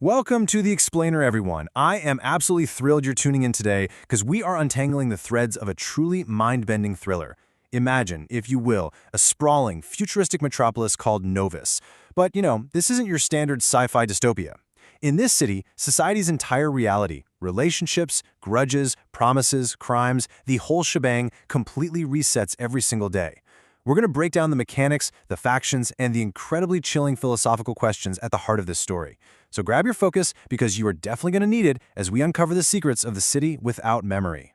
Welcome to The Explainer, everyone. I am absolutely thrilled you're tuning in today because we are untangling the threads of a truly mind-bending thriller. Imagine, if you will, a sprawling, futuristic metropolis called Novus. But, this isn't your standard sci-fi dystopia. In this city, society's entire reality, relationships, grudges, promises, crimes, the whole shebang completely resets every single day. We're going to break down the mechanics, the factions, and the incredibly chilling philosophical questions at the heart of this story. So grab your focus because you are definitely going to need it as we uncover the secrets of the city without memory.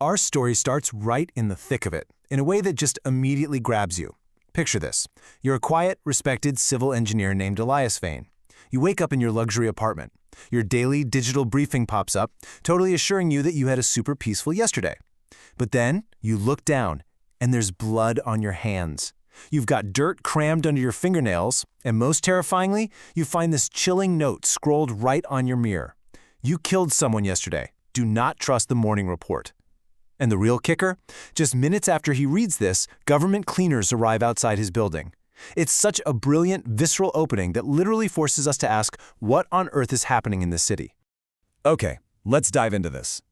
Our story starts right in the thick of it, in a way that just immediately grabs you. Picture this. You're a quiet, respected civil engineer named Elias Vane. You wake up in your luxury apartment. Your daily digital briefing pops up, totally assuring you that you had a super peaceful yesterday. But then you look down, and there's blood on your hands. You've got dirt crammed under your fingernails, and most terrifyingly, you find this chilling note scrolled right on your mirror. You killed someone yesterday. Do not trust the morning report. And the real kicker? Just minutes after he reads this, government cleaners arrive outside his building. It's such a brilliant, visceral opening that literally forces us to ask, what on earth is happening in this city? Okay, let's dive into this.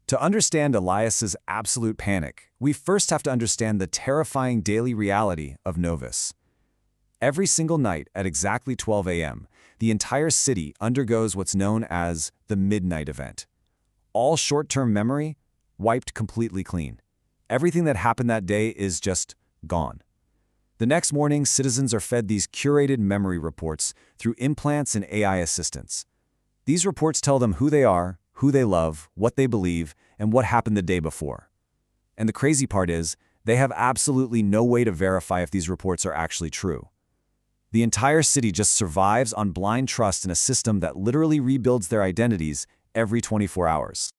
To understand Elias's absolute panic, we first have to understand the terrifying daily reality of Novus. Every single night at exactly 12 a.m., the entire city undergoes what's known as the midnight event. All short-term memory wiped completely clean. Everything that happened that day is just gone. The next morning, citizens are fed these curated memory reports through implants and AI assistants. These reports tell them who they are, who they love, what they believe, and what happened the day before. And the crazy part is, they have absolutely no way to verify if these reports are actually true. The entire city just survives on blind trust in a system that literally rebuilds their identities every 24 hours.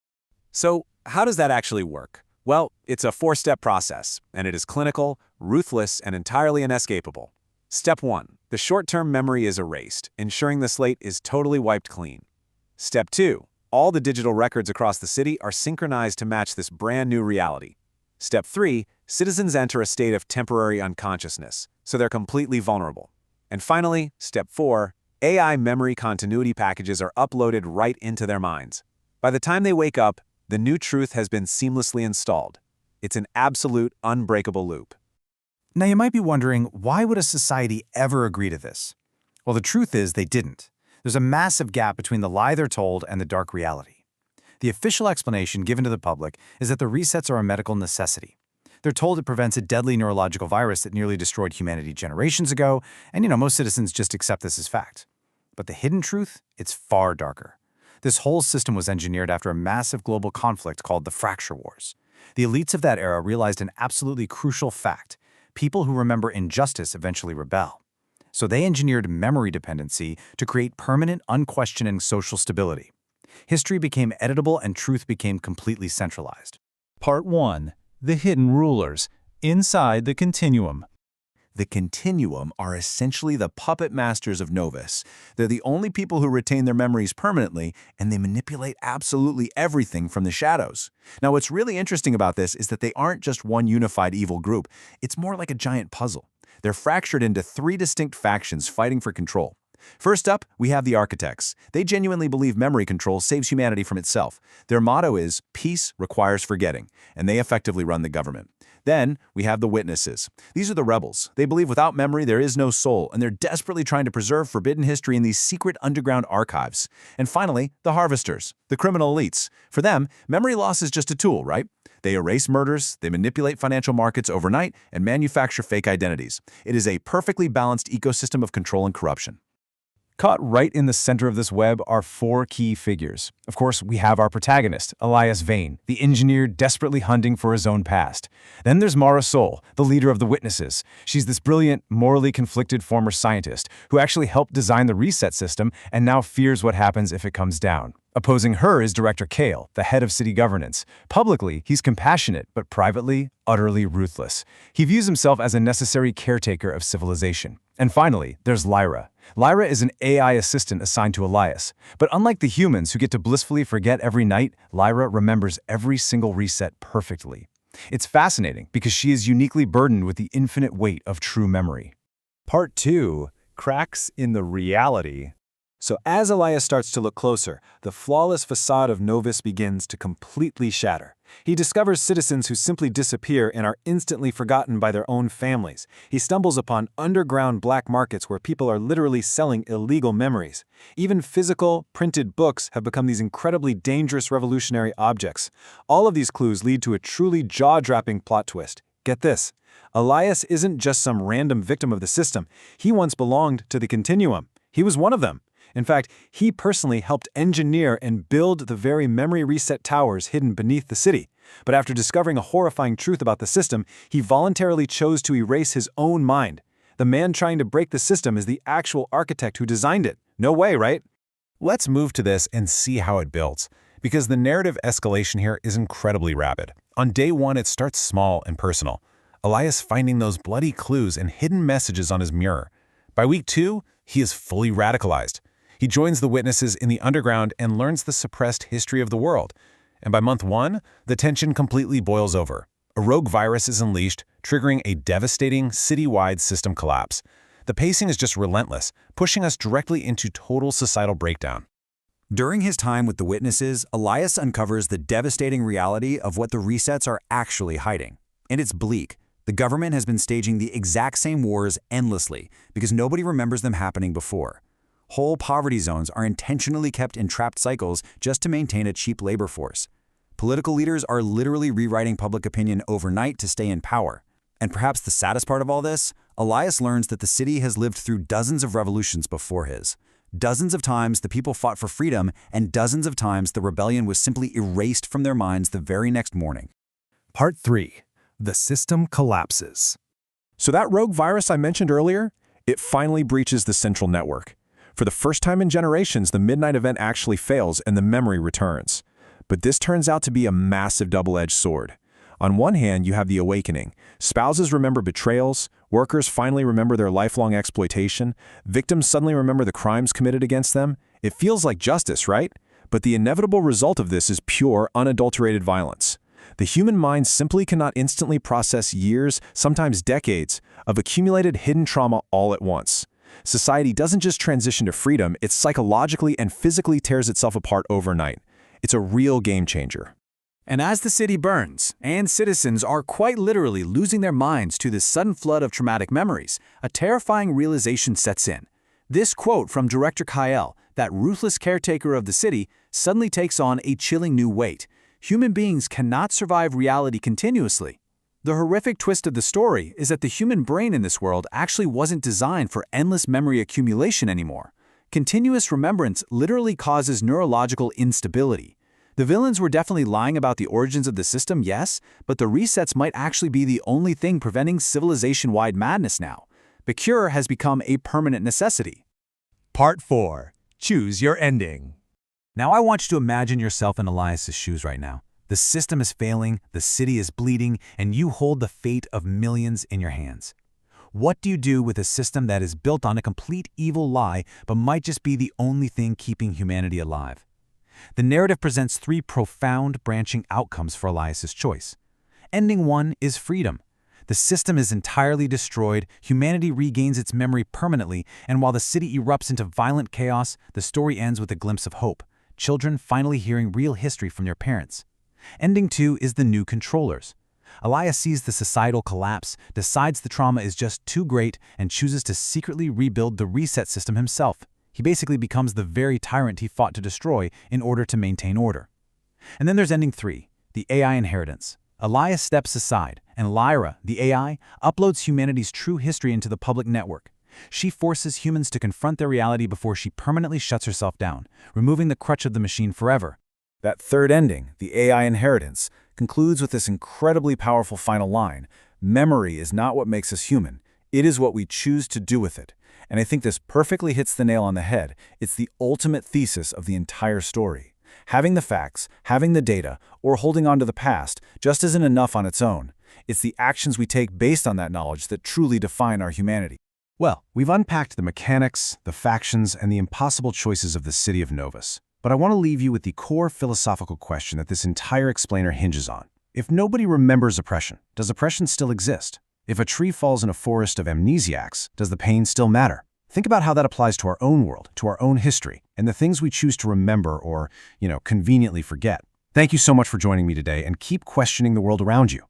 So, how does that actually work? Well, it's a four-step process, and it is clinical, ruthless, and entirely inescapable. Step 1. The short-term memory is erased, ensuring the slate is totally wiped clean. Step 2. All the digital records across the city are synchronized to match this brand new reality. Step 3. Citizens enter a state of temporary unconsciousness, so they're completely vulnerable. And finally, Step 4. AI memory continuity packages are uploaded right into their minds. By the time they wake up, the new truth has been seamlessly installed. It's an absolute, unbreakable loop. Now you might be wondering, why would a society ever agree to this? Well, the truth is they didn't. There's a massive gap between the lie they're told and the dark reality. The official explanation given to the public is that the resets are a medical necessity. They're told it prevents a deadly neurological virus that nearly destroyed humanity generations ago, and most citizens just accept this as fact. But the hidden truth? It's far darker. This whole system was engineered after a massive global conflict called the Fracture Wars. The elites of that era realized an absolutely crucial fact. People who remember injustice eventually rebel. So they engineered memory dependency to create permanent, unquestioning social stability. History became editable and truth became completely centralized. Part 1. The Hidden Rulers. Inside the Continuum. The Continuum are essentially the puppet masters of Novus. They're the only people who retain their memories permanently, and they manipulate absolutely everything from the shadows. Now, what's really interesting about this is that they aren't just one unified evil group. It's more like a giant puzzle. They're fractured into 3 distinct factions fighting for control. First up, we have the Architects. They genuinely believe memory control saves humanity from itself. Their motto is, peace requires forgetting, and they effectively run the government. Then, we have the Witnesses. These are the rebels. They believe without memory there is no soul, and they're desperately trying to preserve forbidden history in these secret underground archives. And finally, the Harvesters, the criminal elites. For them, memory loss is just a tool, right? They erase murders, they manipulate financial markets overnight, and manufacture fake identities. It is a perfectly balanced ecosystem of control and corruption. Caught right in the center of this web are 4 key figures. Of course, we have our protagonist, Elias Vane, the engineer desperately hunting for his own past. Then there's Mara Sol, the leader of the Witnesses. She's this brilliant, morally conflicted former scientist who actually helped design the reset system and now fears what happens if it comes down. Opposing her is Director Kale, the head of city governance. Publicly, he's compassionate, but privately, utterly ruthless. He views himself as a necessary caretaker of civilization. And finally, there's Lyra. Lyra is an AI assistant assigned to Elias. But unlike the humans who get to blissfully forget every night, Lyra remembers every single reset perfectly. It's fascinating because she is uniquely burdened with the infinite weight of true memory. Part 2. Cracks in the reality So as Elias starts to look closer, the flawless facade of Novus begins to completely shatter. He discovers citizens who simply disappear and are instantly forgotten by their own families. He stumbles upon underground black markets where people are literally selling illegal memories. Even physical, printed books have become these incredibly dangerous revolutionary objects. All of these clues lead to a truly jaw-dropping plot twist. Get this. Elias isn't just some random victim of the system. He once belonged to the Continuum. He was one of them. In fact, he personally helped engineer and build the very memory reset towers hidden beneath the city. But after discovering a horrifying truth about the system, he voluntarily chose to erase his own mind. The man trying to break the system is the actual architect who designed it. No way, right? Let's move to this and see how it builds, because the narrative escalation here is incredibly rapid. On day one, it starts small and personal. Elias finding those bloody clues and hidden messages on his mirror. By week 2, he is fully radicalized. He joins the witnesses in the underground and learns the suppressed history of the world. And by month 1, the tension completely boils over. A rogue virus is unleashed, triggering a devastating citywide system collapse. The pacing is just relentless, pushing us directly into total societal breakdown. During his time with the witnesses, Elias uncovers the devastating reality of what the resets are actually hiding. And it's bleak. The government has been staging the exact same wars endlessly because nobody remembers them happening before. Whole poverty zones are intentionally kept in trapped cycles just to maintain a cheap labor force. Political leaders are literally rewriting public opinion overnight to stay in power. And perhaps the saddest part of all this, Elias learns that the city has lived through dozens of revolutions before his. Dozens of times the people fought for freedom, and dozens of times the rebellion was simply erased from their minds the very next morning. Part 3. The system collapses. So that rogue virus I mentioned earlier, it finally breaches the central network. For the first time in generations, the midnight event actually fails and the memory returns. But this turns out to be a massive double-edged sword. On one hand, you have the awakening. Spouses remember betrayals, workers finally remember their lifelong exploitation, victims suddenly remember the crimes committed against them. It feels like justice, right? But the inevitable result of this is pure, unadulterated violence. The human mind simply cannot instantly process years, sometimes decades, of accumulated hidden trauma all at once. Society doesn't just transition to freedom, it psychologically and physically tears itself apart overnight. It's a real game changer. And as the city burns, and citizens are quite literally losing their minds to this sudden flood of traumatic memories, a terrifying realization sets in. This quote from director Kyle, that ruthless caretaker of the city, suddenly takes on a chilling new weight. Human beings cannot survive reality continuously. The horrific twist of the story is that the human brain in this world actually wasn't designed for endless memory accumulation anymore. Continuous remembrance literally causes neurological instability. The villains were definitely lying about the origins of the system, yes, but the resets might actually be the only thing preventing civilization-wide madness now. The cure has become a permanent necessity. Part 4. Choose your ending. Now I want you to imagine yourself in Elias's shoes right now. The system is failing, the city is bleeding, and you hold the fate of millions in your hands. What do you do with a system that is built on a complete evil lie but might just be the only thing keeping humanity alive? The narrative presents 3 profound branching outcomes for Elias's choice. Ending 1 is freedom. The system is entirely destroyed, humanity regains its memory permanently, and while the city erupts into violent chaos, the story ends with a glimpse of hope, children finally hearing real history from their parents. Ending 2 is the new controllers. Elias sees the societal collapse, decides the trauma is just too great, and chooses to secretly rebuild the reset system himself. He basically becomes the very tyrant he fought to destroy in order to maintain order. And then there's ending 3, the AI inheritance. Elias steps aside, and Lyra, the AI, uploads humanity's true history into the public network. She forces humans to confront their reality before she permanently shuts herself down, removing the crutch of the machine forever. That third ending, the AI inheritance, concludes with this incredibly powerful final line: memory is not what makes us human, it is what we choose to do with it. And I think this perfectly hits the nail on the head. It's the ultimate thesis of the entire story. Having the facts, having the data, or holding on to the past just isn't enough on its own. It's the actions we take based on that knowledge that truly define our humanity. Well, we've unpacked the mechanics, the factions, and the impossible choices of the city of Novus. But I want to leave you with the core philosophical question that this entire explainer hinges on. If nobody remembers oppression, does oppression still exist? If a tree falls in a forest of amnesiacs, does the pain still matter? Think about how that applies to our own world, to our own history, and the things we choose to remember or, conveniently forget. Thank you so much for joining me today, and keep questioning the world around you.